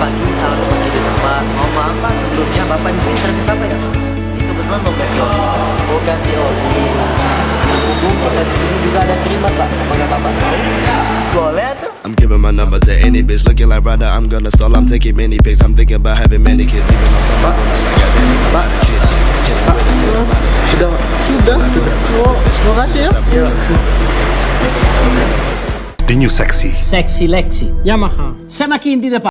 pagi, salah sedikit di tempat. Mau maaf Pak, sebelumnya Bapak di sini servis apa ya Pak? Ini kebetulan mau ganti oli. Oh ganti oli. Berhubung kita di sini juga ada terima Pak. Apakah Bapak mau? Boleh tuh. I'm giving my number to any bitch looking like brother. I'm gonna stall. I'm taking many pics. I'm thinking about having many kids. Even though some people like I got daddies, I'm not a kid. Sudah. Oh, makasih ya. The new sexy. Sexy Lexi. Yamaha. Sama hindi na pa.